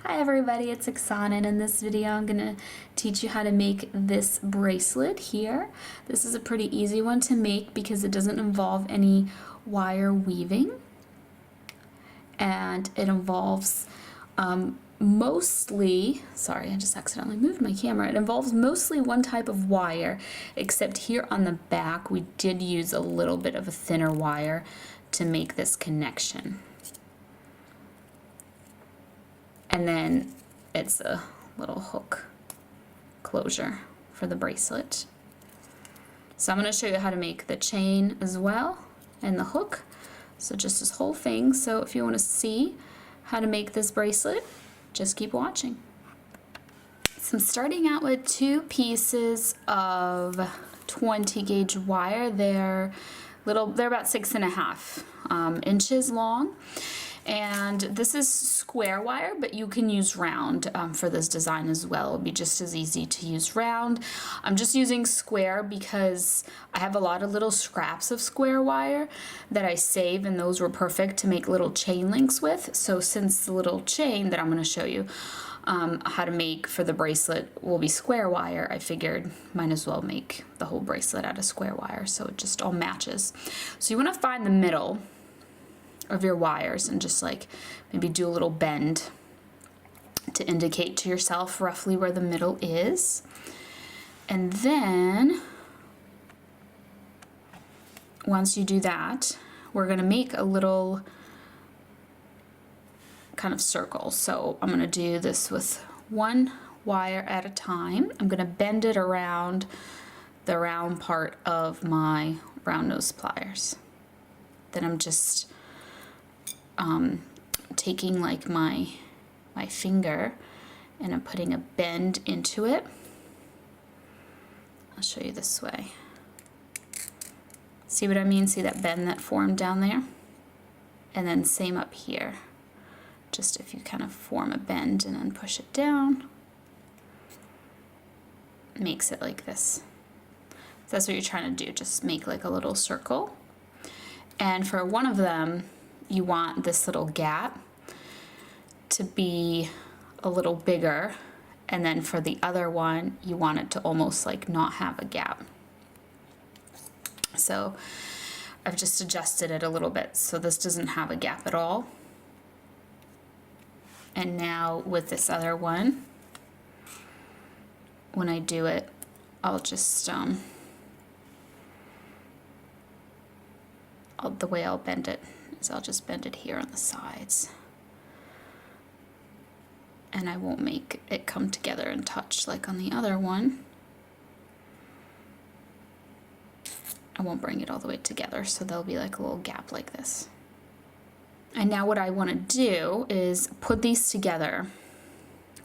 Hi everybody, it's Oksana, and in this video I'm going to teach you how to make this bracelet here. This is a pretty easy one to make because it doesn't involve any wire weaving, and it involves mostly, sorry I just accidentally moved my camera, it involves mostly one type of wire, except here on the back we did use a little bit of a thinner wire to make this connection. And then it's a little hook closure for the bracelet. So I'm going to show you how to make the chain as well and the hook. So just this whole thing. So if you want to see how to make this bracelet, just keep watching. So I'm starting out with two pieces of 20 gauge wire. They're about 6.5 inches long. And this is square wire, but you can use round for this design as well. It'll be just as easy to use round. I'm just using square because I have a lot of little scraps of square wire that I save, and those were perfect to make little chain links with. So since the little chain that I'm going to show you how to make for the bracelet will be square wire, I figured might as well make the whole bracelet out of square wire so it just all matches. So you want to find the middle of your wires and just like maybe do a little bend to indicate to yourself roughly where the middle is. And then once you do that, we're going to make a little kind of circle. So I'm going to do this with one wire at a time. I'm going to bend it around the round part of my round nose pliers. Then I'm just taking like my finger and I'm putting a bend into it. I'll show you this way. See what I mean? See that bend that formed down there? And then same up here. Just if you kind of form a bend and then push it down, makes it like this. So that's what you're trying to do, just make like a little circle. And for one of them, you want this little gap to be a little bigger, and then for the other one you want it to almost like not have a gap. So I've just adjusted it a little bit so this doesn't have a gap at all. And now with this other one, when I do it, I'll just the way I'll bend it is I'll just bend it here on the sides, and I won't make it come together and touch like on the other one. I won't bring it all the way together, so there'll be like a little gap like this. And now what I want to do is put these together,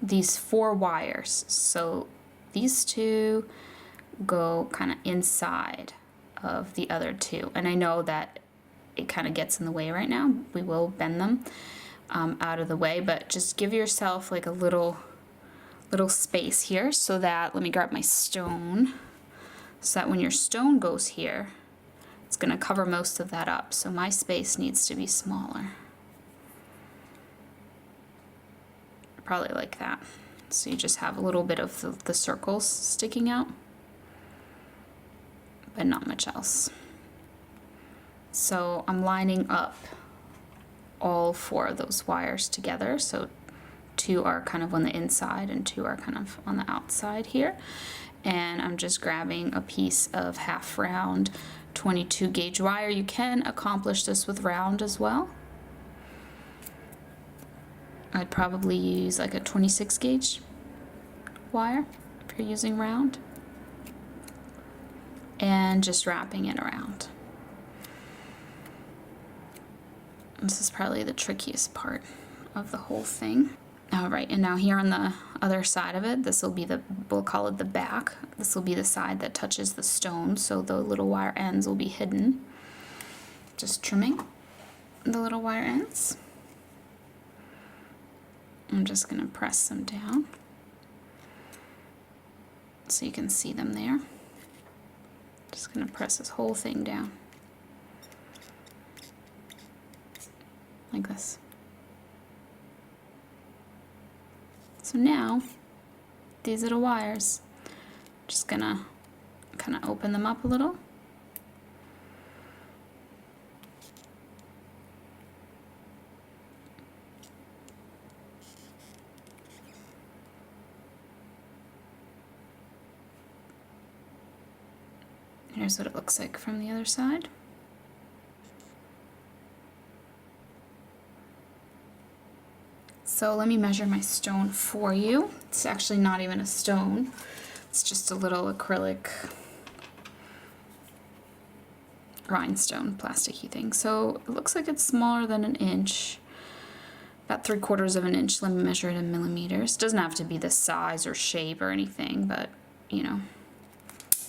these 4 wires. So these 2 go kind of inside of the other 2, and I know that it kind of gets in the way right now. We will bend them out of the way, but just give yourself like a little space here so that, let me grab my stone, so that when your stone goes here, it's going to cover most of that up. So my space needs to be smaller. Probably like that. So you just have a little bit of the circles sticking out, but not much else. So I'm lining up all 4 of those wires together. So 2 are kind of on the inside and 2 are kind of on the outside here. And I'm just grabbing a piece of half round 22 gauge wire. You can accomplish this with round as well. I'd probably use like a 26 gauge wire if you're using round. And just wrapping it around. This is probably the trickiest part of the whole thing. All right, and now here on the other side of it, this will be we'll call it the back. This will be the side that touches the stone, so the little wire ends will be hidden. Just trimming the little wire ends. I'm just gonna press them down so you can see them there. Just gonna press this whole thing down. Like this. So now, these little wires, just gonna kind of open them up a little. Here's what it looks like from the other side. So let me measure my stone for you. It's actually not even a stone. It's just a little acrylic rhinestone plasticky thing. So it looks like it's smaller than an inch, about 3/4 of an inch. Let me measure it in millimeters. It doesn't have to be this size or shape or anything, but you know,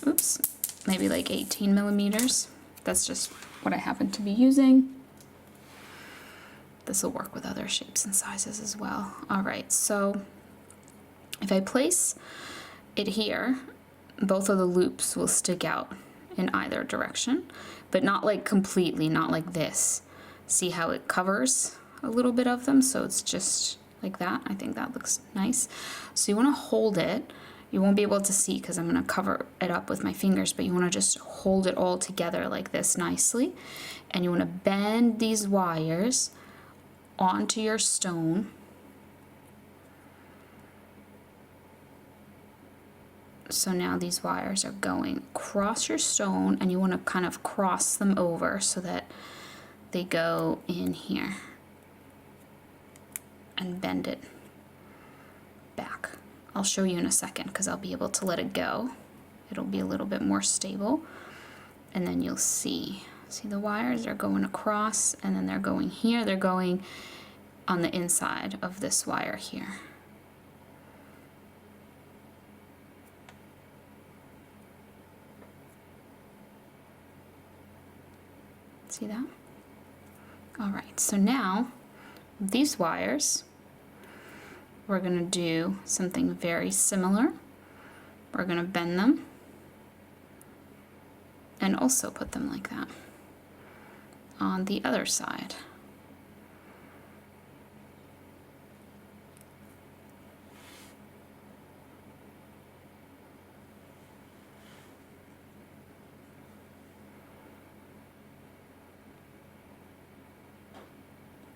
oops, maybe like 18 millimeters. That's just what I happen to be using. This will work with other shapes and sizes as well. All right, so if I place it here, both of the loops will stick out in either direction, but not like completely, not like this. See how it covers a little bit of them, so it's just like that. I think that looks nice. So you want to hold it. You won't be able to see because I'm going to cover it up with my fingers, but you want to just hold it all together like this nicely, and you want to bend these wires onto your stone. So now these wires are going across your stone, and you want to kind of cross them over so that they go in here and bend it back. I'll show you in a second because I'll be able to let it go. It'll be a little bit more stable, and then you'll see the wires are going across, and then they're going here. They're going on the inside of this wire here. See that? All right, so now these wires, we're going to do something very similar. We're going to bend them and also put them like that on the other side.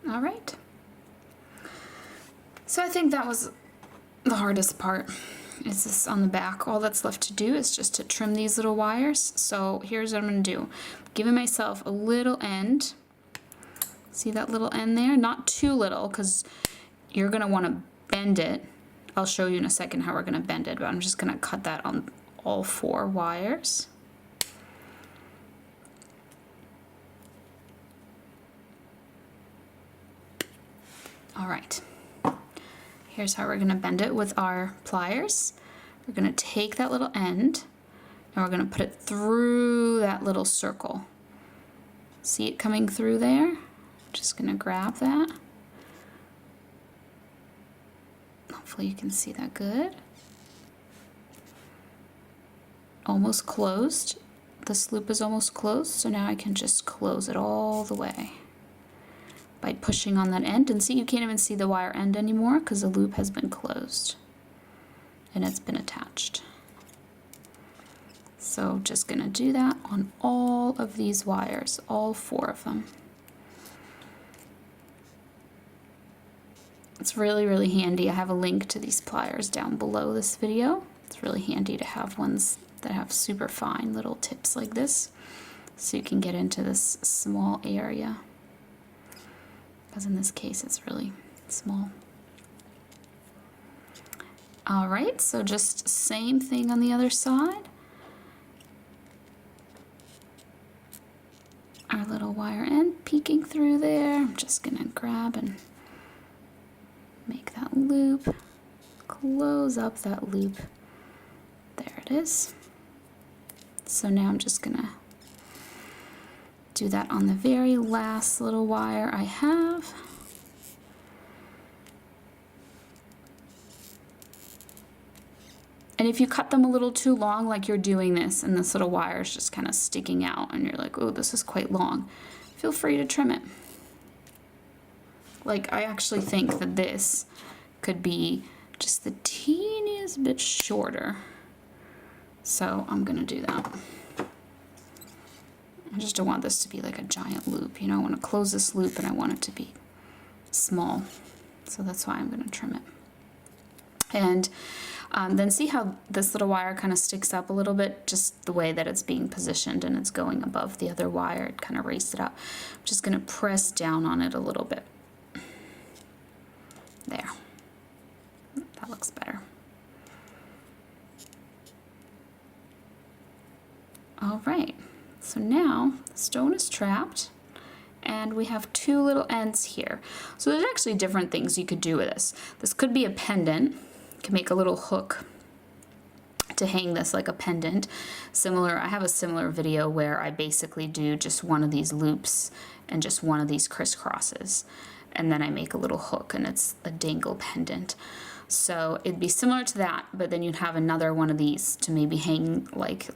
All right. So I think that was the hardest part, is this on the back. All that's left to do is just to trim these little wires. So here's what I'm going to do. I'm giving myself a little end. See that little end there? Not too little, because you're going to want to bend it. I'll show you in a second how we're going to bend it, but I'm just going to cut that on all 4 wires. All right, here's how we're going to bend it with our pliers. We're going to take that little end and we're going to put it through that little circle. See it coming through there? Just going to grab that. Hopefully you can see that good. Almost closed. This loop is almost closed, so now I can just close it all the way by pushing on that end. And see, you can't even see the wire end anymore because the loop has been closed and it's been attached. So just gonna do that on all of these wires, all 4 of them. It's really, really handy. I have a link to these pliers down below this video. It's really handy to have ones that have super fine little tips like this, so you can get into this small area. Because in this case, it's really small. All right, so just same thing on the other side. Our little wire end peeking through there. I'm just gonna grab and make that loop, close up that loop. There it is. So now I'm just gonna do that on the very last little wire I have. And if you cut them a little too long, like you're doing this, and this little wire is just kind of sticking out, and you're like, oh, this is quite long, feel free to trim it. Like, I actually think that this could be just the teeniest bit shorter. So I'm gonna do that. I just don't want this to be like a giant loop, you know, I want to close this loop and I want it to be small. So that's why I'm gonna trim it. And then see how this little wire kind of sticks up a little bit, just the way that it's being positioned and it's going above the other wire, it kind of raised it up. I'm just gonna press down on it a little bit. There, that looks better. All right, so now the stone is trapped and we have two little ends here. So there's actually different things you could do with this. This could be a pendant. You can make a little hook to hang this like a pendant. Similar, I have a similar video where I basically do just one of these loops and just one of these crisscrosses. And then I make a little hook and it's a dangle pendant. So it'd be similar to that, but then you'd have another one of these to maybe hang like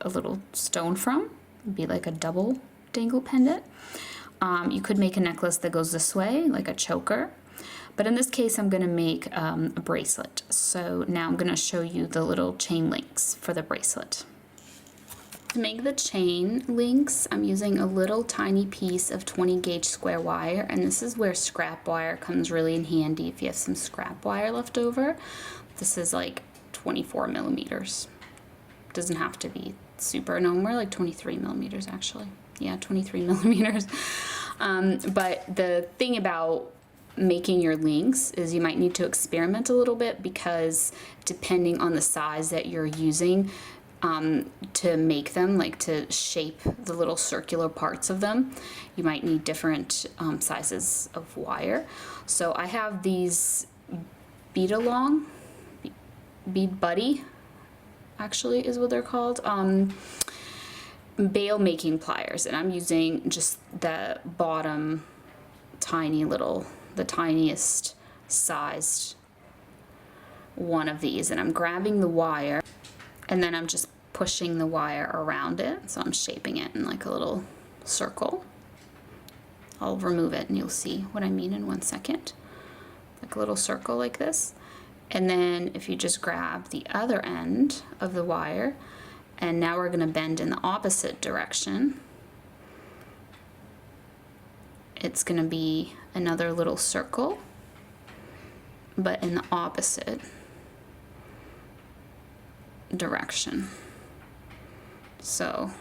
a little stone from. It'd be like a double dangle pendant. You could make a necklace that goes this way, like a choker. But in this case, I'm gonna make a bracelet. So now I'm gonna show you the little chain links for the bracelet. To make the chain links, I'm using a little tiny piece of 20 gauge square wire, and this is where scrap wire comes really in handy if you have some scrap wire left over. This is like 24 millimeters. Doesn't have to be super, no, more like 23 millimeters actually. Yeah, 23 millimeters. But the thing about making your links is you might need to experiment a little bit, because depending on the size that you're using, to make them, like to shape the little circular parts of them, you might need different sizes of wire. So I have these bead buddy actually is what they're called, bail making pliers, and I'm using just the bottom tiny little, the tiniest sized one of these, and I'm grabbing the wire and then I'm just pushing the wire around it, so I'm shaping it in like a little circle. I'll remove it and you'll see what I mean in 1 second. Like a little circle like this. And then if you just grab the other end of the wire, and now we're gonna bend in the opposite direction. It's gonna be another little circle, but in the opposite direction. So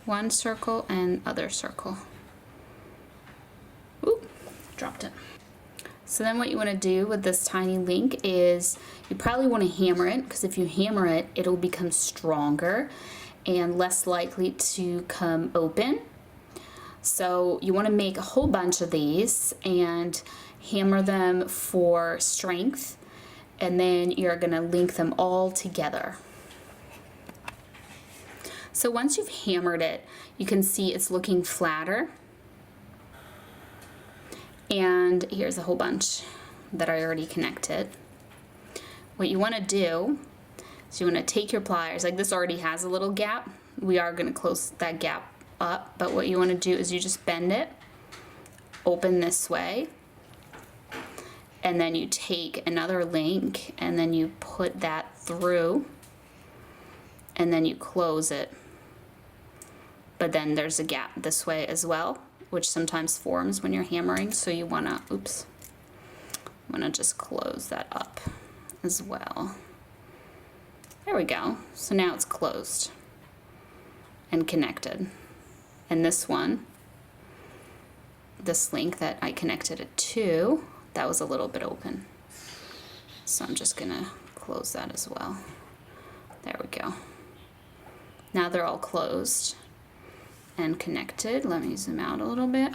one circle and other circle. Oop, dropped it. So then what you want to do with this tiny link is you probably want to hammer it, because if you hammer it, it'll become stronger and less likely to come open. So you want to make a whole bunch of these and hammer them for strength, and then you're going to link them all together. So once you've hammered it, you can see it's looking flatter. And here's a whole bunch that I already connected. What you want to do is you want to take your pliers, like this already has a little gap. We are going to close that gap up, but what you want to do is you just bend it, open this way, and then you take another link and then you put that through, and then you close it. But then there's a gap this way as well, which sometimes forms when you're hammering, so you wanna, oops, I'm gonna just close that up as well. There we go. So now it's closed and connected. And this one, this link that I connected it to, that was a little bit open. So I'm just gonna close that as well. There we go. Now they're all closed and connected. Let me zoom out a little bit.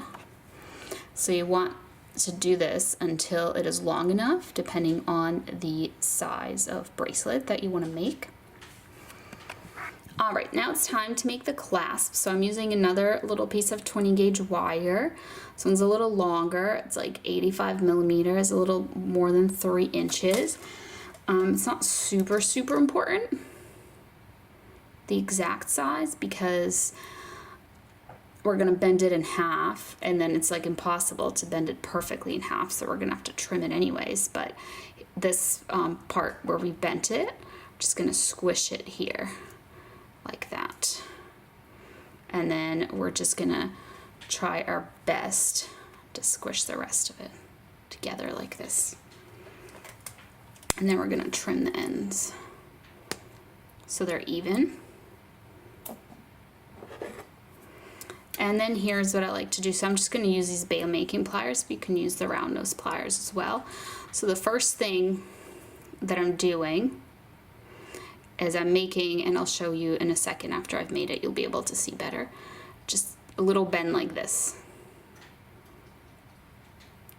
So you want to do this until it is long enough, depending on the size of bracelet that you want to make. All right, now it's time to make the clasp. So I'm using another little piece of 20 gauge wire. This one's a little longer. It's like 85 millimeters, a little more than 3 inches. It's not super important, the exact size, because we're gonna bend it in half, and then it's like impossible to bend it perfectly in half, so we're gonna have to trim it anyways. But this part where we bent it, I'm just gonna squish it here like that. And then we're just gonna try our best to squish the rest of it together like this. And then we're gonna trim the ends so they're even. And then here's what I like to do. So I'm just gonna use these bail making pliers, but you can use the round nose pliers as well. So the first thing that I'm doing is I'm making, and I'll show you in a second after I've made it, you'll be able to see better, just a little bend like this.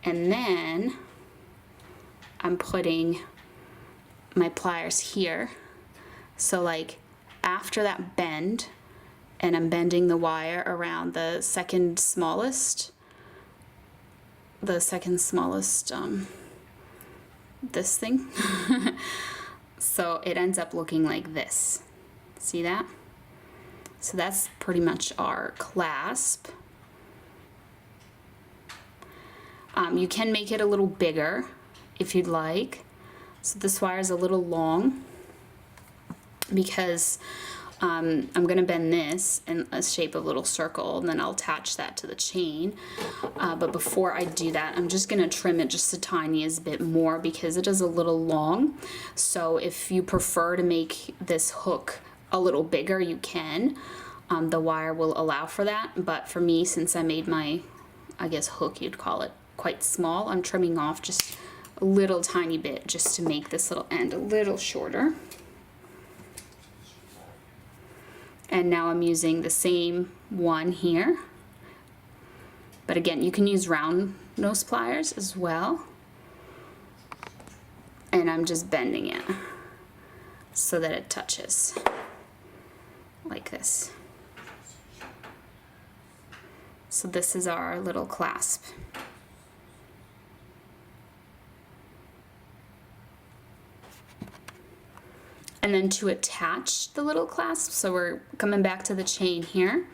And then I'm putting my pliers here. So like after that bend, and I'm bending the wire around the second smallest, this thing. So it ends up looking like this. See that? So that's pretty much our clasp. You can make it a little bigger if you'd like. So this wire is a little long because I'm gonna bend this in a shape of a little circle, and then I'll attach that to the chain. But before I do that, I'm just gonna trim it just the tiniest bit more because it is a little long. So if you prefer to make this hook a little bigger, you can. The wire will allow for that, but for me, since I made my, I guess hook you'd call it, quite small, I'm trimming off just a little tiny bit just to make this little end a little shorter. And now I'm using the same one here. But again, you can use round nose pliers as well. And I'm just bending it so that it touches like this. So this is our little clasp. And then to attach the little clasp, so we're coming back to the chain here,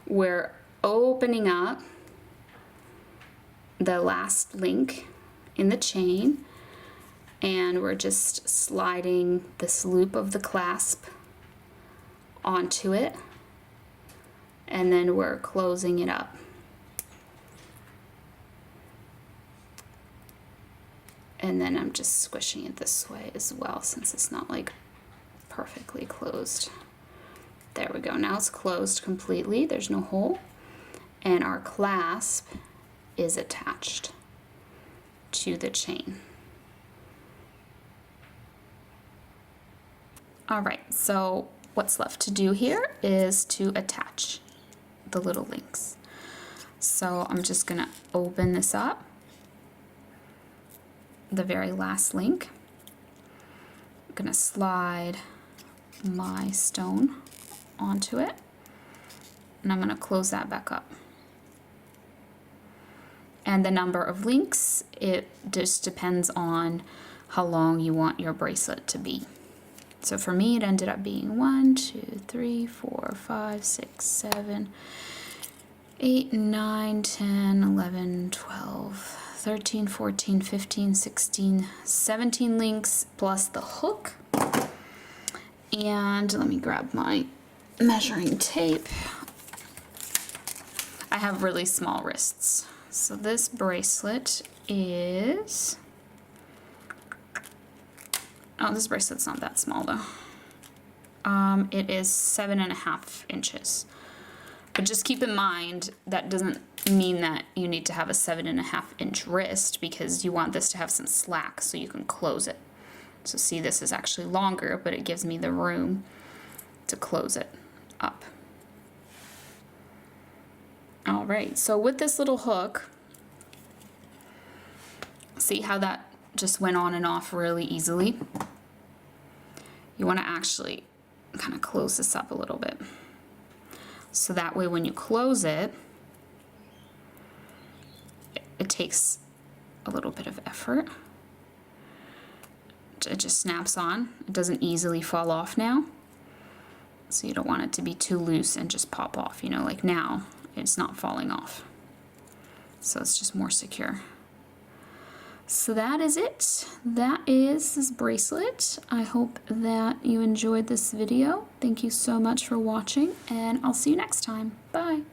we're opening up the last link in the chain, and we're just sliding this loop of the clasp onto it, and then we're closing it up. And then I'm just squishing it this way as well, since it's not like perfectly closed. There we go. Now it's closed completely. There's no hole. And our clasp is attached to the chain. All right, so what's left to do here is to attach the little links. So I'm just gonna open this up, the very last link. I'm gonna slide my stone onto it, and I'm going to close that back up. And the number of links, it just depends on how long you want your bracelet to be. So for me, it ended up being 1, 2, 3, 4, 5, 6, 7, 8, 9, 10, 11, 12, 13, 14, 15, 16, 17 links plus the hook. And let me grab my measuring tape. I have really small wrists. So this bracelet is, oh, this bracelet's not that small though. It is 7.5 inches. But just keep in mind, that doesn't mean that you need to have a 7.5 inch wrist, because you want this to have some slack so you can close it. So see, this is actually longer, but it gives me the room to close it up. All right, so with this little hook, see how that just went on and off really easily? You want to actually kind of close this up a little bit. So that way when you close it, it takes a little bit of effort. It just snaps on. It doesn't easily fall off now. So you don't want it to be too loose and just pop off, you know, like now it's not falling off. So it's just more secure. So that is it. That is this bracelet. I hope that you enjoyed this video. Thank you so much for watching, and I'll see you next time. Bye.